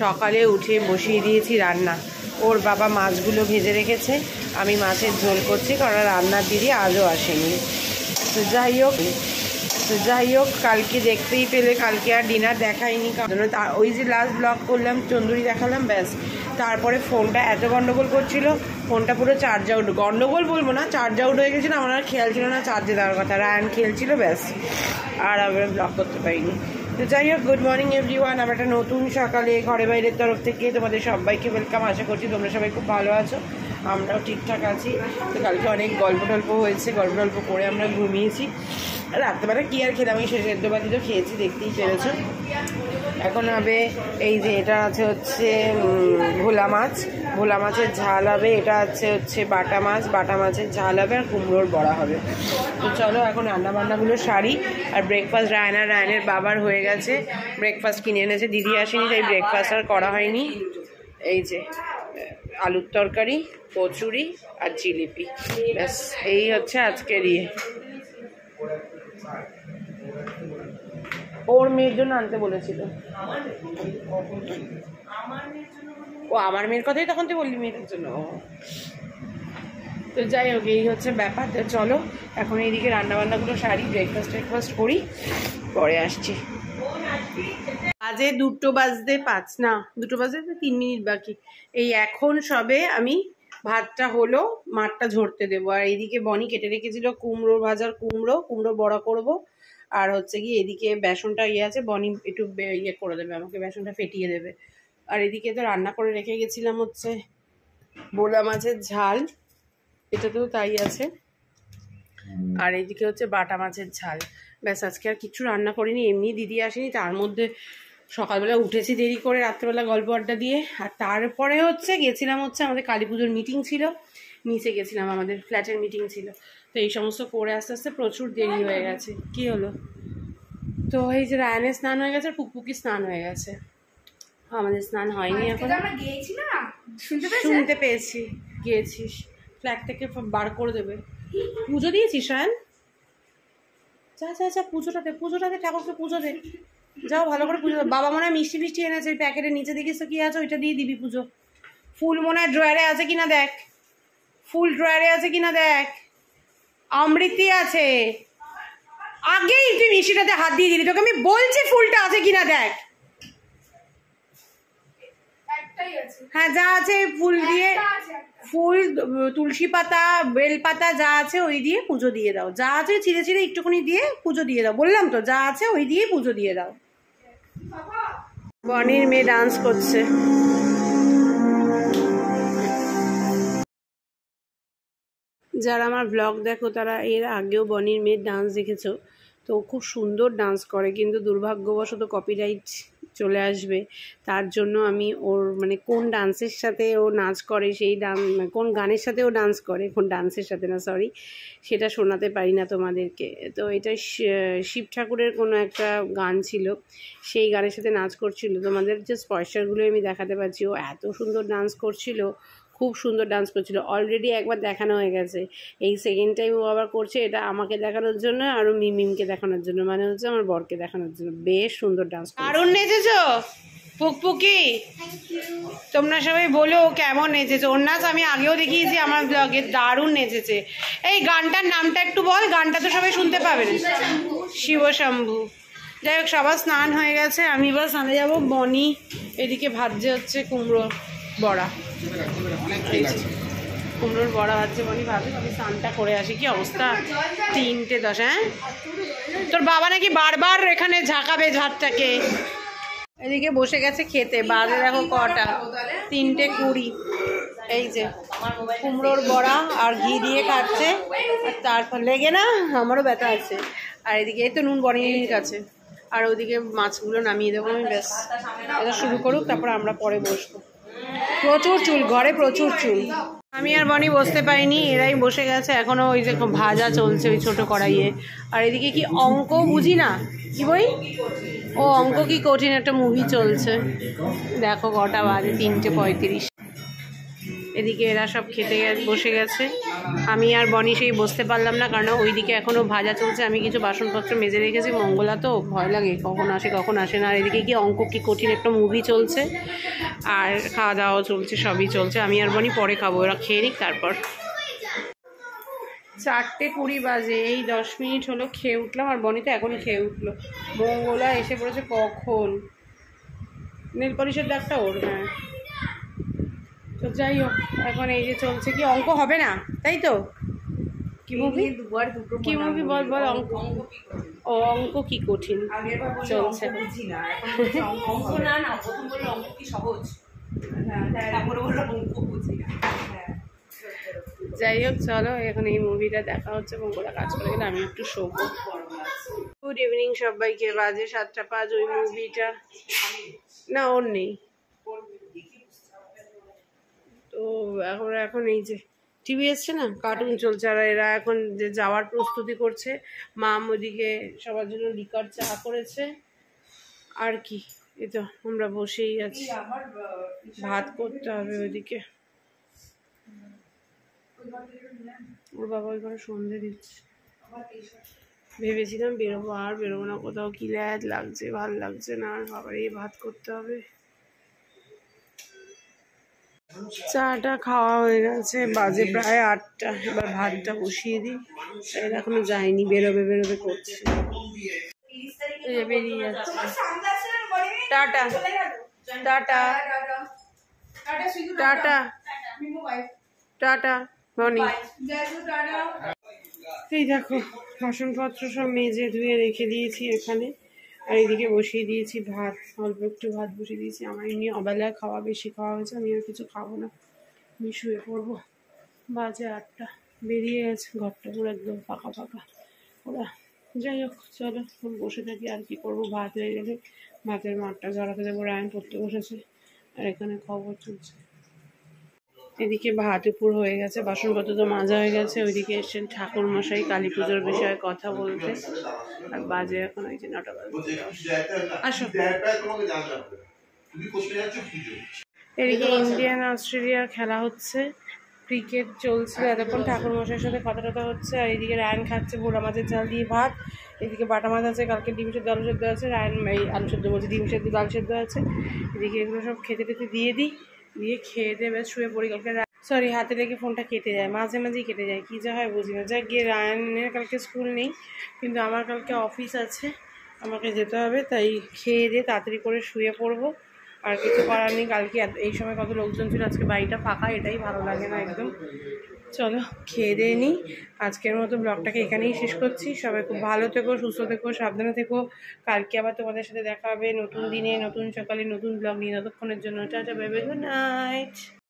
সকালে উঠে বসিয়ে দিয়েছি রান্না। ওর বাবা মাছগুলো ভেজে রেখেছে, আমি মাছের ঝোল করছি, কারণ রান্নার দিদি আজও আসেনি। তো যাই হোক কালকে দেখতেই পেলে, কালকে আর ডিনার দেখাইনি, কারণ ওই যে লাস্ট ব্লগ করলাম তন্দুরি দেখালাম, ব্যাস। তারপরে ফোনটা এত গন্ডগোল করছিল, ফোনটা পুরো চার্জ আউট, গন্ডগোল বলবো না, চার্জ আউট হয়ে গেছিলো। আমার আর খেয়াল ছিল না চার্জে দেওয়ার কথা, রায়ান খেলছিল, ব্যাস। আর আমরা ব্লগ করতে পারিনি। তো যাই হোক, গুড মর্নিং এভরিওয়ান। আমার একটা নতুন সকালে ঘরে বাইরের তরফ থেকে তোমাদের সবাইকে ওয়েলকাম। আশা করছি তোমরা সবাই খুব ভালো আছো, আমরাও ঠিকঠাক আছি। তো কালকে অনেক গল্প টল্প হয়েছে, গল্প করে আমরা ঘুমিয়েছি। রাত্রেবেলা কী আর খেলাম, এই সেদ্ধ বাতি তো খেয়েছি, দেখতেই পেরেছো। এখন হবে এই যে এটা আছে হচ্ছে ভোলা মাছের ঝাল হবে, এটা হচ্ছে বাটা মাছের ঝাল হবে, আর কুমড়োর বড়া হবে। তো চলো এখন রান্নাবান্নাগুলো সারি। আর ব্রেকফাস্ট রায়নের বাবার হয়ে গেছে, ব্রেকফাস্ট কিনে এনেছে, দিদি আসেনি তাই ব্রেকফাস্ট আর করা হয়নি। এই যে আলুর তরকারি, কচুরি আর জিলিপি, ব্যাস এই হচ্ছে আজকের ইয়ে। ওর মেয়ের জন্য আনতে বলেছিল। ও আমার মেয়ের কথাই তখন তুই বললি মেয়েদের জন্য। তো যাই হোক, এই হচ্ছে ব্যাপার। তো চলো এখন এইদিকে রান্নাবান্নাগুলো সারি, ব্রেকফাস্ট করি, পরে আসছি। বাজে 2টো বাজতে 5, না 2টো বাজতে 3 মিনিট বাকি। এই এখন সবে আমি ভাতটা হলো, মাঠটা ঝরতে দেবো। আর এইদিকে বনি কেটে রেখেছিল কুমড়ো বড়া করব। আর হচ্ছে কি এদিকে বেসনটা আছে, বনি একটু ইয়ে করে দেবে আমাকে, বেসনটা ফেটিয়ে দেবে। আর এদিকে তো রান্না করে রেখে গেছিলাম হচ্ছে ভোলা মাছের ঝাল, এটাতেও তাই আছে। আর এইদিকে হচ্ছে বাটা মাছের ঝাল, ব্যাস। আজকে আর কিছু রান্না করিনি, এমনি দিদি আসেনি, তার মধ্যে সকালবেলা উঠেছি দেরি করে, রাত্রেবেলা গল্প আড্ডা দিয়ে। আর তারপরে গেছিলাম আমাদের কালী পুজোর মিটিং ছিল, নিচে গেছিলাম, আমাদের ফ্ল্যাটের মিটিং ছিল। তো এই সমস্ত করে আস্তে আস্তে প্রচুর দেরি হয়ে গেছে। কি হলো, তো এই যে রায়ানের স্নান হয়ে গেছে, পুকপুকি স্নান হয়ে গেছে, আমাদের স্নান হয়নি এখন। শুনতে পেয়েছি গিয়েছিস, ফ্ল্যাট থেকে বার করে দেবে। পুজো দিয়েছিস রায়ান? যা পুজোটাতে ঠাকুরকে পুজো দে, যাও ভালো করে পুজো। বাবা মনে হয় মিষ্টি এনেছে, ওই প্যাকেটের নিচে দেখিস তো কি আছে, ওইটা দিয়ে দিবি পুজো। ফুল মনে হয় ড্রয়ারে আছে কিনা দেখ, অমৃতি আছে। আগেই তুই মিষ্টিটাতে হাত দিয়ে দিলি, তোকে আমি বলছি ফুলটা আছে কিনা দেখ। হ্যাঁ যা আছে ফুল দিয়ে, ফুল তুলসী পাতা বেল পাতা যা আছে ওই দিয়ে পুজো দিয়ে দাও, যা আছে ছিঁড়ে একটুখানি দিয়ে পুজো দিয়ে দাও। বললাম তো যা আছে ওই দিয়ে পুজো দিয়ে দাও। বনির মেয়ে ডান্স করছে। যারা আমার ব্লগ দেখো তারা এর আগেও বনির মেয়ের ডান্স দেখেছো, তো খুব সুন্দর ডান্স করে, কিন্তু দুর্ভাগ্যবশত কপিরাইট চলে আসবে। তার জন্য আমি ওর মানে কোন ডান্সের সাথে ও নাচ করে, সেই কোন গানের সাথে ও ডান্স করে, কোন ডান্সের সাথে না সরি, সেটা শোনাতে পারি না তোমাদেরকে। তো এটা শিব ঠাকুরের কোনো একটা গান ছিল, সেই গানের সাথে নাচ করছিল। তোমাদের জাস্ট পয়সাগুলো আমি দেখাতে পারছি। ও এত সুন্দর ডান্স করছিল, খুব সুন্দর ডান্স করছিল। অলরেডি একবার দেখানো হয়ে গেছে, এই সেকেন্ড টাইম ও আবার করছে। এটা আমাকে দেখানোর জন্য আর মিমকে দেখানোর জন্য, মানে হচ্ছে আমার বরকে দেখানোর জন্য। বেশ সুন্দর ডান্স। দারুণ নেচেছো পুকপুকি, তোমরা সবাই বলো কেমন নেচেছো। ওর নাচ আমি আগেও দেখিয়েছি আমার ব্লগে, দারুণ নেচেছে। এই গানটার নামটা একটু বল, গানটা তো সবাই শুনতে পাবেন। শিবশম্ভু। যাই হোক, সবার স্নান হয়ে গেছে, আমি এবার স্নানে যাবো। বনি এদিকে ভাজছে হচ্ছে কুমড়োর বড়া, ভাজছে বনি, ভাবছি আমি স্নানটা করে আসি। কি অবস্থা, 3:10। হ্যাঁ তোর বাবা নাকি বারবার এখানে ঝাঁকাবে ঝাঁটটাকে। এদিকে বসে গেছে খেতে, বাজে দেখো কটা, 3:20। এই যে কুমড়োর বড়া আর ঘি দিয়ে খাচ্ছে, আর তারপর লেগে না আমারও ব্যথা আছে। আর এদিকে এই তো নুন বনির কাছে, আর ওইদিকে মাছগুলো নামিয়ে দেবো আমি, ব্যাস। এটা শুরু করুক, তারপর আমরা পরে বসবো। প্রচুর চুল ঘরে, প্রচুর চুল। আমি আর বনি বসতে পারিনি, এরাই বসে গেছে এখনো। ওই যে ভাজা চলছে ওই ছোট কড়াইয়ে। আর এদিকে কি অঙ্ক বুঝি না, কি বই ও অঙ্ক কি কঠিন একটা মুভি চলছে। দেখো কটা বাজে, 3:35। এদিকে এরা সব খেতে বসে গেছে। আমি আর বনি সেই বসতে পারলাম না, কারণ ওইদিকে এখনও ভাজা চলছে। আমি কিছু বাসনপত্র মেজে রেখেছি। মঙ্গলা তো ভয় লাগে কখন আসে কখন আসে না। আর এদিকে কি অঙ্ক কি কঠিন একটা মুভি চলছে, আর খাওয়া দাওয়াও চলছে, সবই চলছে। আমি আর বনি পরে খাবো, ওরা খেয়ে নিক তারপর। 4:20 বাজে, এই 10 মিনিট হলো খেয়ে উঠলাম। আর বনি তো এখন খেয়ে উঠলো। মঙ্গলা এসে পড়েছে কখন, নীল পলিশের দাগটা ওর। হ্যাঁ, তো যাই হোক, এখন এই যে চলছে কি অঙ্ক হবে না, তাই তো? কি মুভি? কি মুভি বল বল। অঙ্ক, ও অঙ্ক কি কঠিন চলছে। যাই হোক, চলো এখন এই মুভিটা দেখা হচ্ছে। মঙ্গলা কাজ করে গেলে আমি একটু শোবো। গুড ইভিনিং সবাইকে। বাজে 7:05। ওই মুভিটা না ওর নেই তো এখন এই যে টিভি এসছে না, কার্টুন চলছে। আর এরা এখন যে যাওয়ার প্রস্তুতি করছে। মাম ওদিকে সবার জন্য লিকার চা করেছে। আর কি, এই তো আমরা বসেই আছি। ভাত করতে হবে ওইদিকে। ওর বাবা ওই ঘরে সন্ধে দিচ্ছে। ভেবেছিলাম বেরোবো, আর বেরোবো না কোথাও, কি ল্যাদ লাগছে, ভাল লাগছে না। আর বাবার এই ভাত করতে হবে। চাটা খাওয়া হয়ে গেছে, বাজে প্রায় 8টা। এবার ভাতটা বসিয়ে দিই। এর এখনো যায়নি, বেরোবে করছে। বেরিয়ে যাচ্ছে। টাটা টাটা টাটা টাটা বনি। এই দেখো বাসনপত্র সব মেজে ধুয়ে রেখে দিয়েছি এখানে। আর এদিকে বসিয়ে দিয়েছি ভাত, অল্প একটু ভাত বসিয়ে দিয়েছি। আমার এমনি অবেলায় খাওয়া বেশি খাওয়া হয়েছে, আমি আর কিছু খাবো না, আমি শুয়ে পড়বো। বাজে 8টা, বেরিয়ে গেছে। ঘরটা পুরো একদম ফাঁকা ফাঁকা ওরা। যাই হোক, চলো বসে থাকি। আর কি করবো, ভাত হয়ে গেলে ভাতের মাঠটা ঝরাতে দেবো। রায়ন পড়তে বসেছে, আর এখানে খবর চলছে। এদিকে ভাত উপর হয়ে গেছে, বাসনপত্র তো মাজা হয়ে গেছে। ওইদিকে এসছেন ঠাকুর মশাই কালী পুজোর বিষয়ে কথা বলতে। আর বাজে এখন ওই যে 9টা বাজে। আসো। এদিকে ইন্ডিয়ান অস্ট্রেলিয়ার খেলা হচ্ছে, ক্রিকেট চলছিল এতক্ষণ। ঠাকুর মশাইয়ের সাথে কথা টথা হচ্ছে। আর এদিকে রায়ন খাচ্ছে ভোলা মাছের ঝাল দিয়ে ভাত। এদিকে বাটা মাছ আছে, কালকে ডিম সেদ্ধ আলু সেদ্ধ আছে। রায়ন এই আলু সেদ্ধ বলছে, ডিম সেদ্ধ আলু সেদ্ধ আছে। এদিকে এগুলো সব খেতে টেতে দিয়ে দিই, দিয়ে খেয়ে দিয়ে বেশ শুয়ে পড়ি। কালকে সরি, হাতে লেগে ফোনটা কেটে যায়, মাঝে মাঝেই কেটে যায়, কী যা হয় বুঝি না। যাক গিয়ে, রায়নের কালকে স্কুল নেই, কিন্তু আমার কালকে অফিস আছে, আমাকে যেতে হবে। তাই খেয়ে দিয়ে তাড়াতাড়ি করে শুয়ে পড়বো। আর কিছু করার নেই। কালকে এই সময় কত লোকজন ছিল, আজকে বাড়িটা ফাঁকা, এটাই ভালো লাগে না একদম। চলো খেয়ে দিয়ে নিই। আজকের মতো ব্লগটাকে এখানেই শেষ করছি। সবাই খুব ভালো থেকো, সুস্থ থেকো, সাবধানে থেকো। কালকে আবার তোমাদের সাথে দেখা হবে নতুন দিনে, নতুন সকালে, নতুন ব্লগ নিয়ে। ততক্ষণের জন্য tata, bye bye, good night.